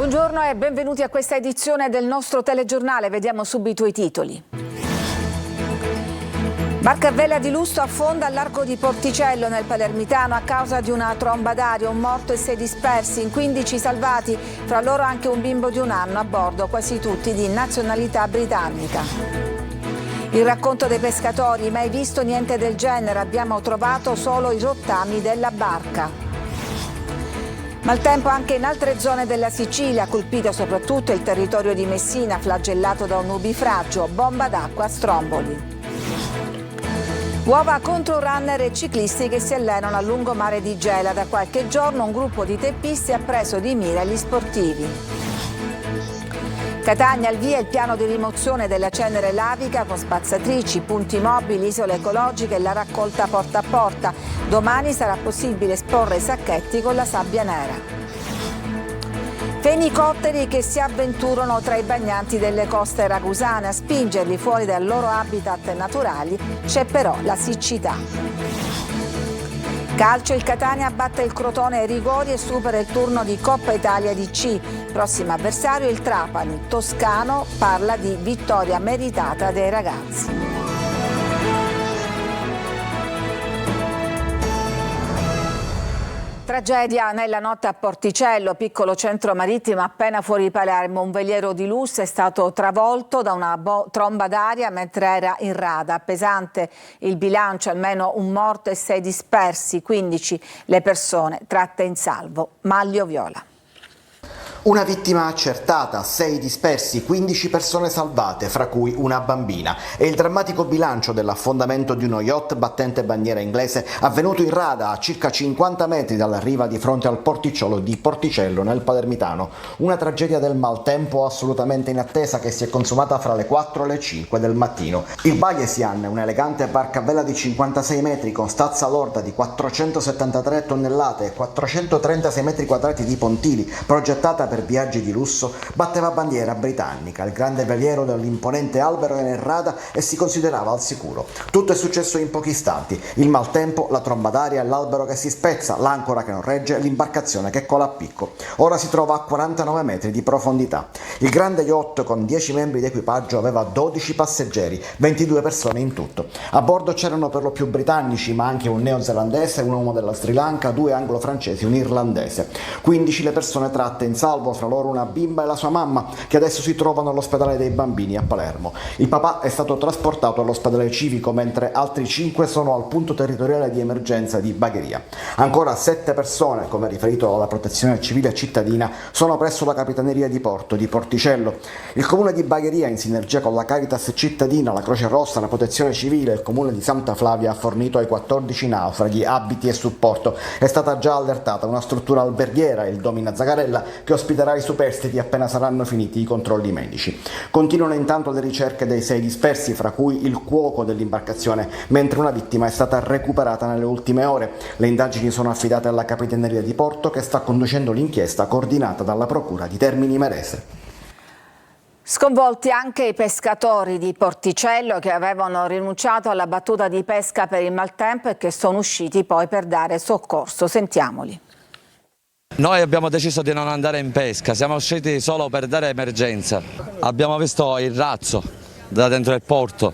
Buongiorno e benvenuti a questa edizione del nostro telegiornale. Vediamo subito i titoli. Barca a vela di lusso affonda all'Arco di Porticello nel Palermitano a causa di una tromba d'aria, un morto e 6 dispersi, in 15 salvati, fra loro anche un bimbo di 1 anno a bordo, quasi tutti di nazionalità britannica. Il racconto dei pescatori, mai visto niente del genere, abbiamo trovato solo i rottami della barca. Maltempo anche in altre zone della Sicilia, colpito soprattutto il territorio di Messina, flagellato da un nubifragio, bomba d'acqua a Stromboli. Uova contro runner e ciclisti che si allenano a lungomare di Gela. Da qualche giorno un gruppo di teppisti ha preso di mira gli sportivi. Catania al via il piano di rimozione della cenere lavica con spazzatrici, punti mobili, isole ecologiche e la raccolta porta a porta. Domani sarà possibile esporre i sacchetti con la sabbia nera. Fenicotteri che si avventurano tra i bagnanti delle coste ragusane. A spingerli fuori dai loro habitat naturali c'è però la siccità. Calcio, il Catania batte il Crotone ai rigori e supera il turno di Coppa Italia di C. Prossimo avversario il Trapani. Toscano parla di vittoria meritata dei ragazzi. Tragedia nella notte a Porticello, piccolo centro marittimo appena fuori Palermo. Un veliero di lusso è stato travolto da una tromba d'aria mentre era in rada. Pesante il bilancio, almeno un morto e 6 dispersi, 15 le persone tratte in salvo. Maglio viola. Una vittima accertata, 6 dispersi, 15 persone salvate, fra cui una bambina. È il drammatico bilancio dell'affondamento di uno yacht battente bandiera inglese avvenuto in rada a circa 50 metri dalla riva di fronte al porticciolo di Porticello nel Palermitano. Una tragedia del maltempo assolutamente inattesa che si è consumata fra le 4 e le 5 del mattino. Il Bayesian, un'elegante barca a vela di 56 metri con stazza lorda di 473 tonnellate e 436 metri quadrati di pontili, progettata per viaggi di lusso, batteva bandiera britannica. Il grande veliero dell'imponente albero era in rada e si considerava al sicuro. Tutto è successo in pochi istanti: il maltempo, la tromba d'aria, l'albero che si spezza, l'ancora che non regge, l'imbarcazione che cola a picco. Ora si trova a 49 metri di profondità. Il grande yacht con 10 membri d'equipaggio aveva 12 passeggeri, 22 persone in tutto. A bordo c'erano per lo più britannici, ma anche un neozelandese, un uomo della Sri Lanka, 2 anglo-francesi, un irlandese. 15 le persone tratte in salvo, fra loro una bimba e la sua mamma, che adesso si trovano all'ospedale dei bambini a Palermo. Il papà è stato trasportato all'ospedale civico, mentre altri 5 sono al punto territoriale di emergenza di Bagheria. Ancora 7 persone, come riferito dalla Protezione Civile cittadina, sono presso la Capitaneria di Porto di Porticello. Il comune di Bagheria, in sinergia con la Caritas cittadina, la Croce Rossa, la Protezione Civile e il comune di Santa Flavia, ha fornito ai 14 naufraghi abiti e supporto. È stata già allertata una struttura alberghiera, il Domina Zagarella, che ospiterà i superstiti appena saranno finiti i controlli medici. Continuano intanto le ricerche dei 6 dispersi, fra cui il cuoco dell'imbarcazione, mentre una vittima è stata recuperata nelle ultime ore. Le indagini sono affidate alla Capitaneria di Porto, che sta conducendo l'inchiesta coordinata dalla Procura di Termini Imerese. Sconvolti anche i pescatori di Porticello che avevano rinunciato alla battuta di pesca per il maltempo e che sono usciti poi per dare soccorso. Sentiamoli. Noi abbiamo deciso di non andare in pesca, siamo usciti solo per dare emergenza. Abbiamo visto il razzo da dentro il porto,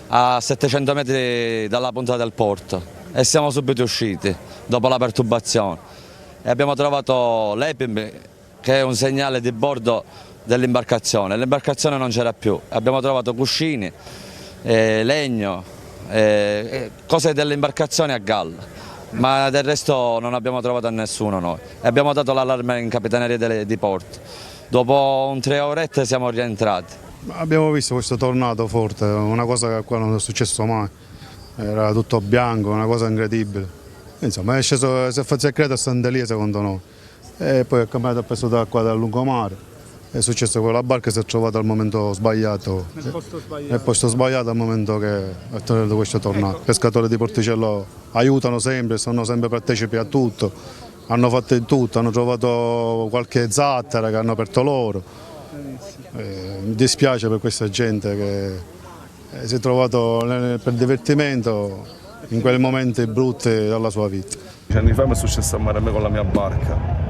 a 700 metri dalla punta del porto, e siamo subito usciti dopo la perturbazione. E abbiamo trovato l'EPIM, che è un segnale di bordo dell'imbarcazione. L'imbarcazione non c'era più, abbiamo trovato cuscini, legno, cose dell'imbarcazione a galla. Ma del resto non abbiamo trovato nessuno noi. Abbiamo dato l'allarme in Capitaneria di Porto. Dopo 3 orette siamo rientrati. Abbiamo visto questo tornado forte, una cosa che qua non è successo mai. Era tutto bianco, una cosa incredibile. Insomma, è sceso, si è fatto secreto a Sant'Elia secondo noi. E poi è cambiato il peso d'acqua dal lungomare. È successo che la barca si è trovata al momento sbagliato, nel posto sbagliato al momento che è tornato questo tornado. I pescatori di Porticello aiutano sempre, sono sempre partecipi a tutto, hanno fatto in tutto, hanno trovato qualche zattera che hanno aperto loro. Mi dispiace per questa gente che si è trovato per divertimento in quei momenti brutti della sua vita. 10 anni fa mi è successo a mare a me con la mia barca.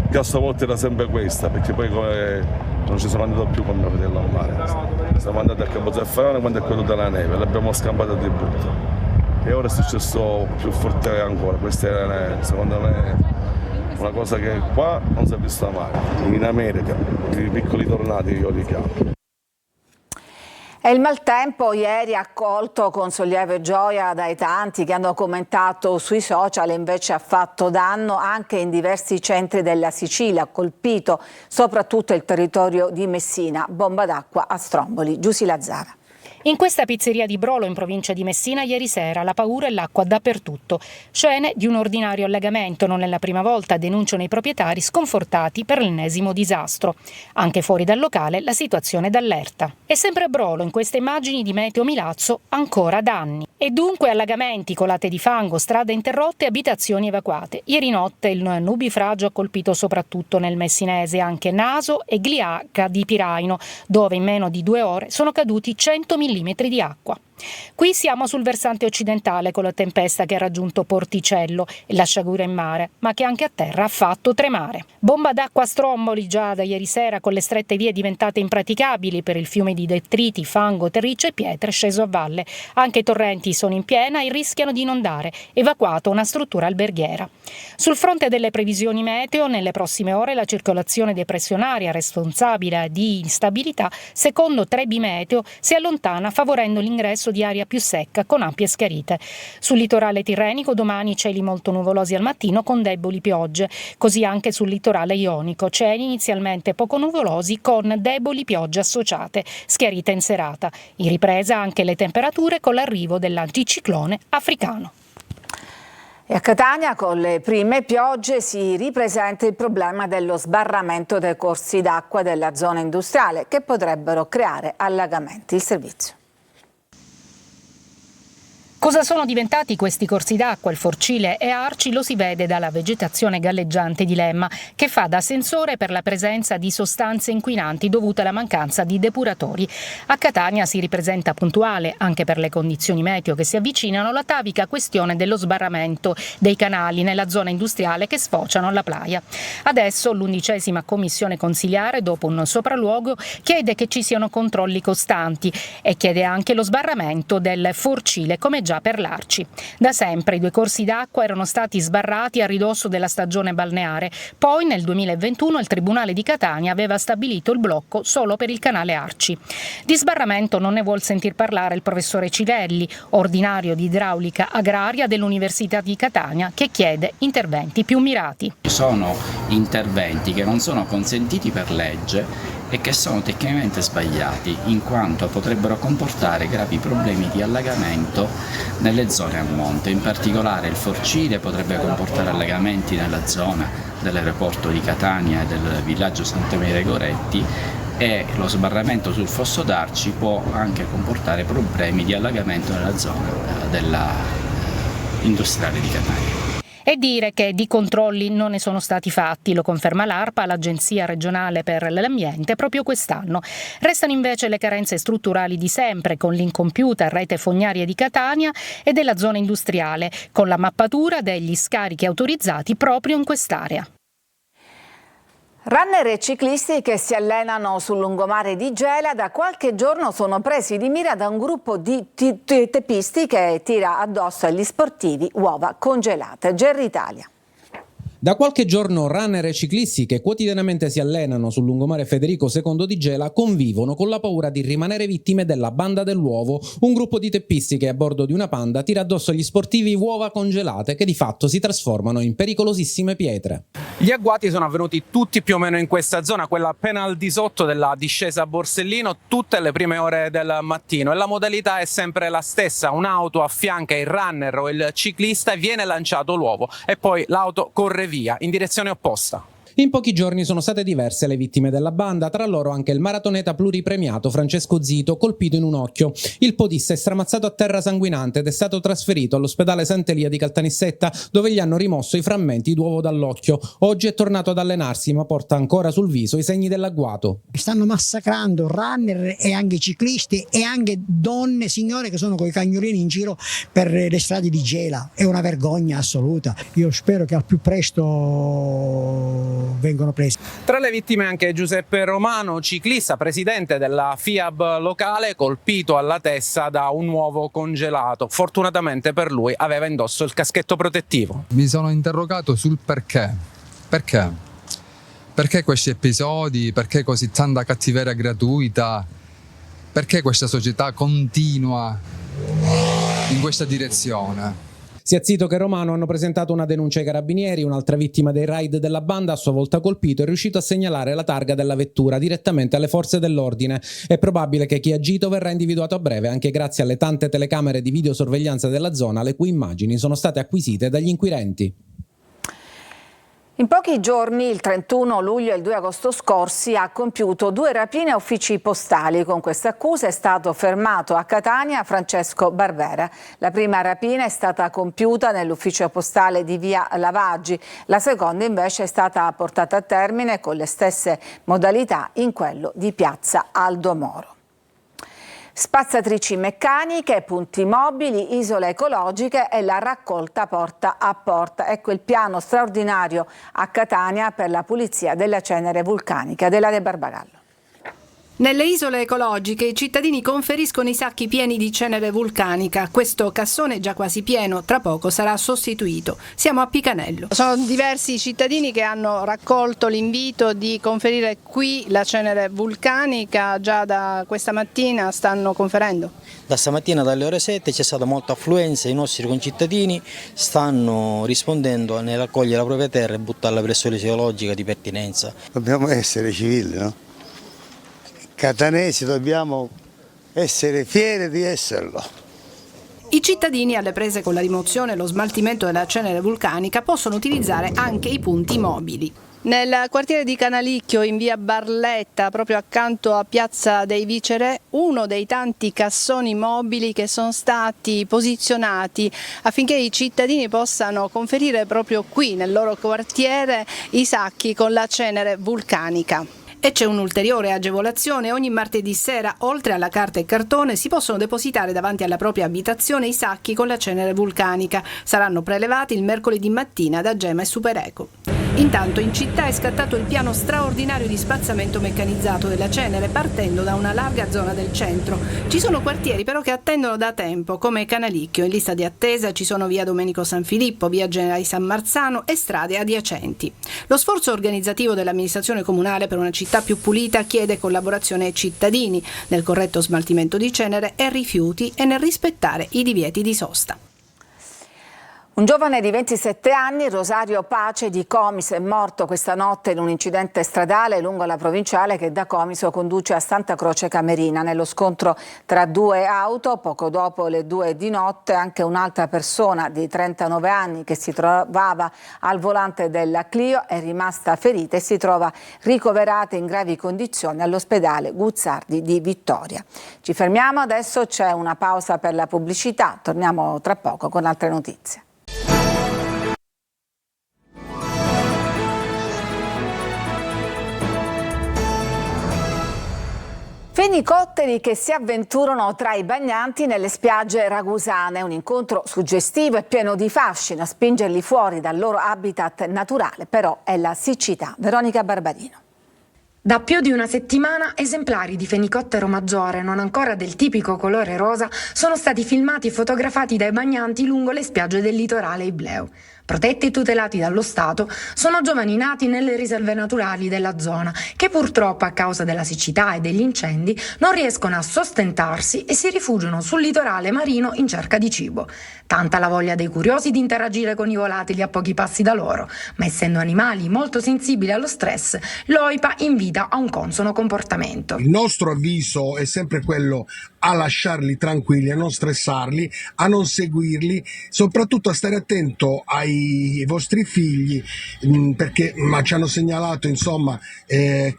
che a sua volta era sempre questa, perché poi non ci siamo andati più con mio fratello al mare. Siamo andati a Capozaffarone quando è quello della neve, l'abbiamo scampato a tributto. E ora è successo più forte ancora, questa è secondo me una cosa che qua non si è vista mai. In America, i piccoli tornati io li chiamo. E il maltempo ieri accolto con sollievo e gioia dai tanti che hanno commentato sui social invece ha fatto danno anche in diversi centri della Sicilia, ha colpito soprattutto il territorio di Messina, bomba d'acqua a Stromboli. Giusy Lazzara. In questa pizzeria di Brolo, in provincia di Messina, ieri sera la paura e l'acqua dappertutto. Scene di un ordinario allagamento, non è la prima volta, denunciano i proprietari sconfortati per l'ennesimo disastro. Anche fuori dal locale la situazione è d'allerta. E sempre a Brolo, in queste immagini di Meteo Milazzo, ancora danni. E dunque allagamenti, colate di fango, strade interrotte e abitazioni evacuate. Ieri notte il nubifragio ha colpito soprattutto nel messinese anche Naso e Gliaca di Piraino, dove in meno di 2 ore sono caduti 100 mm di acqua. Qui siamo sul versante occidentale con la tempesta che ha raggiunto Porticello e la sciagura in mare, ma che anche a terra ha fatto tremare. Bomba d'acqua a Stromboli già da ieri sera, con le strette vie diventate impraticabili per il fiume di detriti, fango, terriccio e pietre sceso a valle. Anche i torrenti sono in piena e rischiano di inondare, evacuata una struttura alberghiera. Sul fronte delle previsioni meteo, nelle prossime ore la circolazione depressionaria responsabile di instabilità, secondo 3B Meteo, si allontana favorendo l'ingresso di aria più secca con ampie schiarite. Sul litorale tirrenico domani cieli molto nuvolosi al mattino con deboli piogge, così anche sul litorale ionico cieli inizialmente poco nuvolosi con deboli piogge associate, schiarite in serata. In ripresa anche le temperature con l'arrivo dell'anticiclone africano. E a Catania con le prime piogge si ripresenta il problema dello sbarramento dei corsi d'acqua della zona industriale che potrebbero creare allagamenti. Il servizio. Cosa sono diventati questi corsi d'acqua, il Forcile e Arci, lo si vede dalla vegetazione galleggiante di Lemma, che fa da sensore per la presenza di sostanze inquinanti dovute alla mancanza di depuratori. A Catania si ripresenta puntuale, anche per le condizioni meteo che si avvicinano, l'atavica questione dello sbarramento dei canali nella zona industriale che sfociano alla Playa. Adesso l'11ª commissione consiliare, dopo un sopralluogo, chiede che ci siano controlli costanti e chiede anche lo sbarramento del Forcile, come già per l'Arci. Da sempre i 2 corsi d'acqua erano stati sbarrati a ridosso della stagione balneare, poi nel 2021 il Tribunale di Catania aveva stabilito il blocco solo per il canale Arci. Di sbarramento non ne vuol sentir parlare il professore Civelli, ordinario di idraulica agraria dell'Università di Catania, che chiede interventi più mirati. Ci sono interventi che non sono consentiti per legge e che sono tecnicamente sbagliati, in quanto potrebbero comportare gravi problemi di allagamento nelle zone a monte. In particolare il Forcile potrebbe comportare allagamenti nella zona dell'aeroporto di Catania e del villaggio Sant'Emilia dei Goretti, e lo sbarramento sul fosso d'Arci può anche comportare problemi di allagamento nella zona della industriale di Catania. E dire che di controlli non ne sono stati fatti, lo conferma l'ARPA, l'Agenzia regionale per l'ambiente, proprio quest'anno. Restano invece le carenze strutturali di sempre, con l'incompiuta rete fognaria di Catania e della zona industriale, con la mappatura degli scarichi autorizzati proprio in quest'area. Runner e ciclisti che si allenano sul lungomare di Gela da qualche giorno sono presi di mira da un gruppo di teppisti che tira addosso agli sportivi uova congelate. Gerry Italia. Da qualche giorno runner e ciclisti che quotidianamente si allenano sul lungomare Federico II di Gela convivono con la paura di rimanere vittime della banda dell'uovo, un gruppo di teppisti che a bordo di una Panda tira addosso agli sportivi uova congelate che di fatto si trasformano in pericolosissime pietre. Gli agguati sono avvenuti tutti più o meno in questa zona, quella appena al di sotto della discesa a Borsellino, tutte le prime ore del mattino, e la modalità è sempre la stessa: un'auto affianca il runner o il ciclista e viene lanciato l'uovo e poi l'auto corre via in direzione opposta. In pochi giorni sono state diverse le vittime della banda, tra loro anche il maratoneta pluripremiato Francesco Zito, colpito in un occhio. Il podista è stramazzato a terra sanguinante ed è stato trasferito all'ospedale Sant'Elia di Caltanissetta, dove gli hanno rimosso i frammenti d'uovo dall'occhio. Oggi è tornato ad allenarsi, ma porta ancora sul viso i segni dell'agguato. Stanno massacrando runner e anche ciclisti e anche donne, signore che sono con i cagnolini in giro per le strade di Gela. È una vergogna assoluta. Io spero che al più presto vengono presi. Tra le vittime anche Giuseppe Romano, ciclista, presidente della FIAB locale, colpito alla testa da un uovo congelato. Fortunatamente per lui aveva indosso il caschetto protettivo. Mi sono interrogato sul perché. Perché questi episodi? Perché così tanta cattiveria gratuita? Perché questa società continua in questa direzione? Sia Zito che Romano hanno presentato una denuncia ai carabinieri. Un'altra vittima dei raid della banda, a sua volta colpito, è riuscito a segnalare la targa della vettura direttamente alle forze dell'ordine. È probabile che chi ha agito verrà individuato a breve, anche grazie alle tante telecamere di videosorveglianza della zona, le cui immagini sono state acquisite dagli inquirenti. In pochi giorni, il 31 luglio e il 2 agosto scorsi, ha compiuto 2 rapine a uffici postali. Con queste accuse è stato fermato a Catania Francesco Barbera. La prima rapina è stata compiuta nell'ufficio postale di via Lavaggi, la seconda invece è stata portata a termine con le stesse modalità in quello di piazza Aldo Moro. Spazzatrici meccaniche, punti mobili, isole ecologiche e la raccolta porta a porta. Ecco il piano straordinario a Catania per la pulizia della cenere vulcanica. Della Barbagallo. Nelle isole ecologiche i cittadini conferiscono i sacchi pieni di cenere vulcanica. Questo cassone è già quasi pieno, tra poco sarà sostituito. Siamo a Picanello. Sono diversi cittadini che hanno raccolto l'invito di conferire qui la cenere vulcanica. Già da questa mattina stanno conferendo. Da stamattina dalle ore 7 c'è stata molta affluenza, i nostri concittadini stanno rispondendo nel raccogliere la propria terra e buttarla presso l'isole ecologica di pertinenza. Dobbiamo essere civili, no? Catanesi dobbiamo essere fieri di esserlo. I cittadini alle prese con la rimozione e lo smaltimento della cenere vulcanica possono utilizzare anche i punti mobili. Nel quartiere di Canalicchio, in via Barletta, proprio accanto a piazza dei Vicere, uno dei tanti cassoni mobili che sono stati posizionati affinché i cittadini possano conferire proprio qui nel loro quartiere i sacchi con la cenere vulcanica. E c'è un'ulteriore agevolazione: ogni martedì sera, oltre alla carta e cartone, si possono depositare davanti alla propria abitazione i sacchi con la cenere vulcanica. Saranno prelevati il mercoledì mattina da Gema e Supereco. Intanto in città è scattato il piano straordinario di spazzamento meccanizzato della cenere, partendo da una larga zona del centro. Ci sono quartieri però che attendono da tempo, come Canalicchio. In lista di attesa ci sono via Domenico San Filippo, via Generali San Marzano e strade adiacenti. Lo sforzo organizzativo dell'amministrazione comunale per una città più pulita chiede collaborazione ai cittadini nel corretto smaltimento di cenere e rifiuti e nel rispettare i divieti di sosta. Un giovane di 27 anni, Rosario Pace di Comiso, è morto questa notte in un incidente stradale lungo la provinciale che da Comiso conduce a Santa Croce Camerina. Nello scontro tra 2 auto, poco dopo le 2 di notte, anche un'altra persona di 39 anni che si trovava al volante della Clio è rimasta ferita e si trova ricoverata in gravi condizioni all'ospedale Guzzardi di Vittoria. Ci fermiamo adesso, c'è una pausa per la pubblicità, torniamo tra poco con altre notizie. Fenicotteri che si avventurano tra i bagnanti nelle spiagge ragusane, un incontro suggestivo e pieno di fascino. A spingerli fuori dal loro habitat naturale però è la siccità. Veronica Barbarino. Da più di una settimana esemplari di fenicottero maggiore, non ancora del tipico colore rosa, sono stati filmati e fotografati dai bagnanti lungo le spiagge del litorale ibleo. Protetti e tutelati dallo Stato, sono giovani nati nelle riserve naturali della zona, che purtroppo a causa della siccità e degli incendi non riescono a sostentarsi e si rifugiano sul litorale marino in cerca di cibo. Tanta la voglia dei curiosi di interagire con i volatili a pochi passi da loro, ma essendo animali molto sensibili allo stress, l'OIPA invita a un consono comportamento. Il nostro avviso è sempre quello a lasciarli tranquilli, a non stressarli, a non seguirli, soprattutto a stare attento ai vostri figli, perché ci hanno segnalato insomma che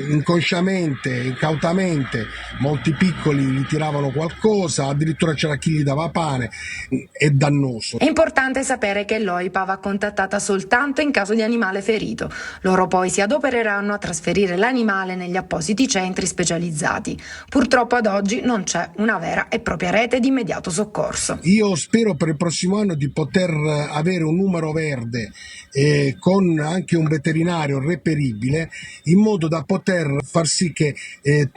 inconsciamente, incautamente molti piccoli gli tiravano qualcosa, addirittura c'era chi gli dava pane. È dannoso. È importante sapere che l'OIPA va contattata soltanto in caso di animale ferito. Loro poi si adopereranno a trasferire l'animale negli appositi centri specializzati. Purtroppo ad oggi non c'è una vera e propria rete di immediato soccorso. Io spero per il prossimo anno di poter avere un numero verde con anche un veterinario reperibile, in modo da poter far sì che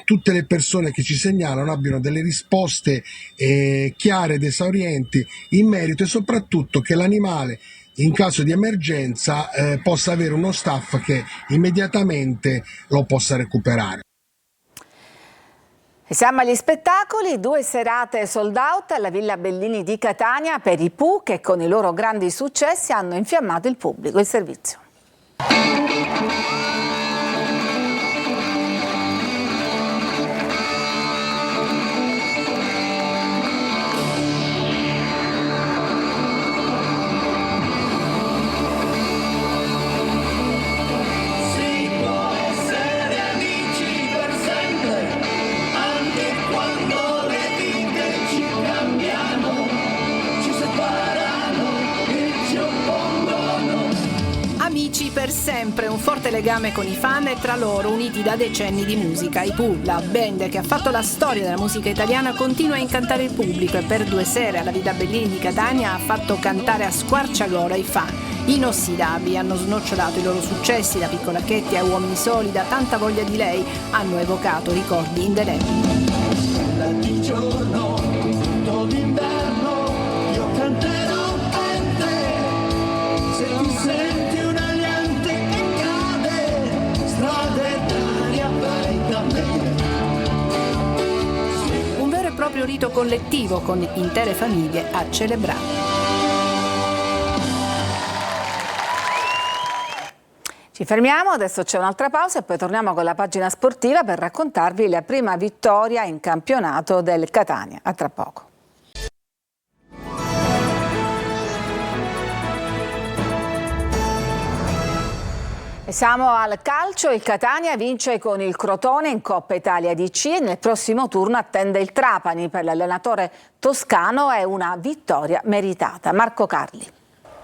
tutte le persone che ci segnalano abbiano delle risposte chiare ed esaurienti in merito, e soprattutto che l'animale in caso di emergenza possa avere uno staff che immediatamente lo possa recuperare. E siamo agli spettacoli, 2 serate sold out alla Villa Bellini di Catania per i Pooh, che con i loro grandi successi hanno infiammato il pubblico. Il servizio. Amici per sempre, un forte legame con i fan e tra loro uniti da decenni di musica. I Pooh, la band che ha fatto la storia della musica italiana, continua a incantare il pubblico e per 2 sere alla Villa Bellini di Catania ha fatto cantare a squarciagola i fan. Inossidabili, hanno snocciolato i loro successi, da Piccolacchetti a Uomini Soli, da Tanta voglia di lei, hanno evocato ricordi indelebili. Di giorno, tutto l'inverno, io canterò per te. Se ti senti un aliante che cade, strade d'aria vai da me. Un vero e proprio rito collettivo con intere famiglie a celebrare. Ci fermiamo, adesso c'è un'altra pausa e poi torniamo con la pagina sportiva per raccontarvi la prima vittoria in campionato del Catania. A tra poco. E siamo al calcio, il Catania vince con il Crotone in Coppa Italia DC e nel prossimo turno attende il Trapani. Per l'allenatore toscano è una vittoria meritata. Marco Carli.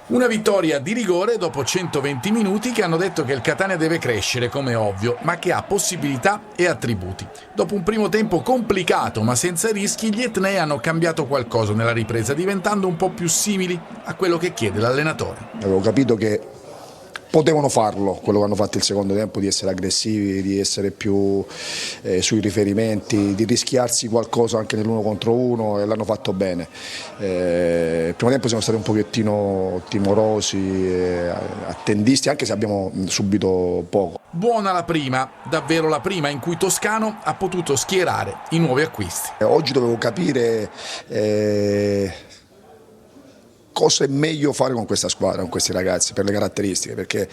Una vittoria di rigore dopo 120 minuti che hanno detto che il Catania deve crescere, come ovvio, ma che ha possibilità e attributi. Dopo un primo tempo complicato ma senza rischi, gli etnei hanno cambiato qualcosa nella ripresa, diventando un po' più simili a quello che chiede l'allenatore. Avevo capito che potevano farlo, quello che hanno fatto il secondo tempo, di essere aggressivi, di essere più sui riferimenti, di rischiarsi qualcosa anche nell'1 contro 1, e l'hanno fatto bene. Il primo tempo siamo stati un pochettino timorosi, attendisti, anche se abbiamo subito poco. Buona la prima, davvero la prima in cui Toscano ha potuto schierare i nuovi acquisti. Oggi dovevo capire cosa è meglio fare con questa squadra, con questi ragazzi, per le caratteristiche, perché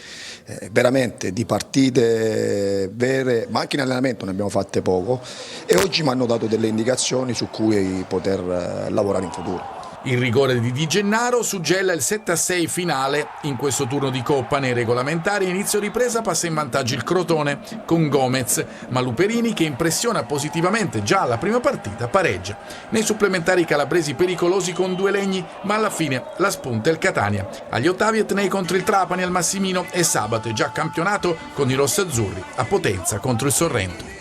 veramente di partite vere, ma anche in allenamento ne abbiamo fatte poco, e oggi mi hanno dato delle indicazioni su cui poter lavorare in futuro. Il rigore di Di Gennaro suggella il 7-6 finale in questo turno di Coppa. Nei regolamentari, inizio ripresa passa in vantaggio il Crotone con Gomez, ma Luperini, che impressiona positivamente già alla prima partita, pareggia. Nei supplementari calabresi pericolosi con 2 legni, ma alla fine la spunta il Catania. Agli ottavi etnei contro il Trapani al Massimino, e sabato è già campionato con i rossazzurri a Potenza contro il Sorrento.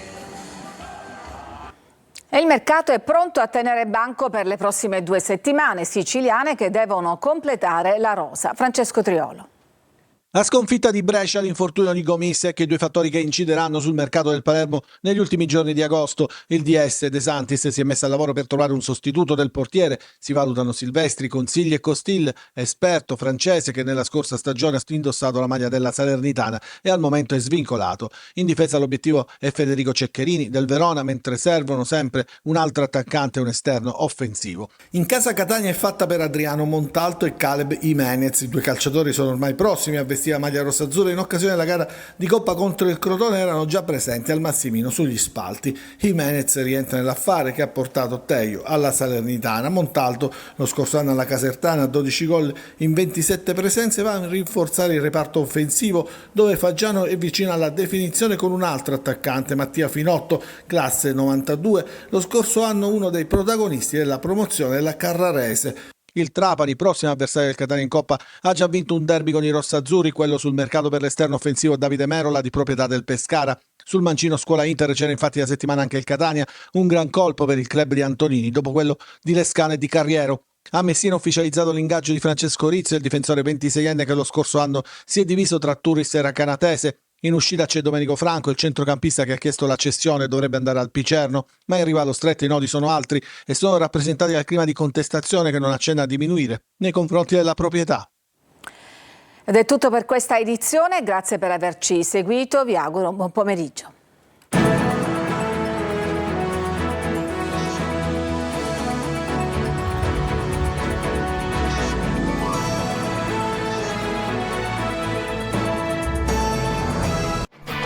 E il mercato è pronto a tenere banco per le prossime 2 settimane siciliane che devono completare la rosa. Francesco Triolo. La sconfitta di Brescia, l'infortunio di Gomis, i 2 fattori che incideranno sul mercato del Palermo negli ultimi giorni di agosto. Il DS De Santis si è messo al lavoro per trovare un sostituto del portiere. Si valutano Silvestri, Consigli e Costil, esperto francese che nella scorsa stagione ha indossato la maglia della Salernitana e al momento è svincolato. In difesa l'obiettivo è Federico Ceccherini del Verona, mentre servono sempre un altro attaccante e un esterno offensivo. In casa Catania è fatta per Adriano Montalto e Caleb Jimenez. I 2 calciatori sono ormai prossimi a vestire la maglia rossazzurra. In occasione della gara di Coppa contro il Crotone erano già presenti al Massimino sugli spalti. Jimenez rientra nell'affare che ha portato Teio alla Salernitana. Montalto, lo scorso anno alla Casertana, 12 gol in 27 presenze, va a rinforzare il reparto offensivo, dove Faggiano è vicino alla definizione con un altro attaccante, Mattia Finotto, classe 92, lo scorso anno uno dei protagonisti della promozione della Carrarese. Il Trapani, prossimo avversario del Catania in Coppa, ha già vinto un derby con i rossazzurri, quello sul mercato per l'esterno offensivo Davide Merola, di proprietà del Pescara. Sul mancino scuola Inter c'era infatti la settimana anche il Catania, un gran colpo per il club di Antonini dopo quello di Lescano e di Carriero. A Messina è ufficializzato l'ingaggio di Francesco Rizzo, il difensore 26enne che lo scorso anno si è diviso tra Turris e Racanatese. In uscita c'è Domenico Franco, il centrocampista che ha chiesto la cessione e dovrebbe andare al Picerno, ma in riva allo Stretto i nodi sono altri e sono rappresentati dal clima di contestazione che non accenna a diminuire nei confronti della proprietà. Ed è tutto per questa edizione, grazie per averci seguito, vi auguro un buon pomeriggio.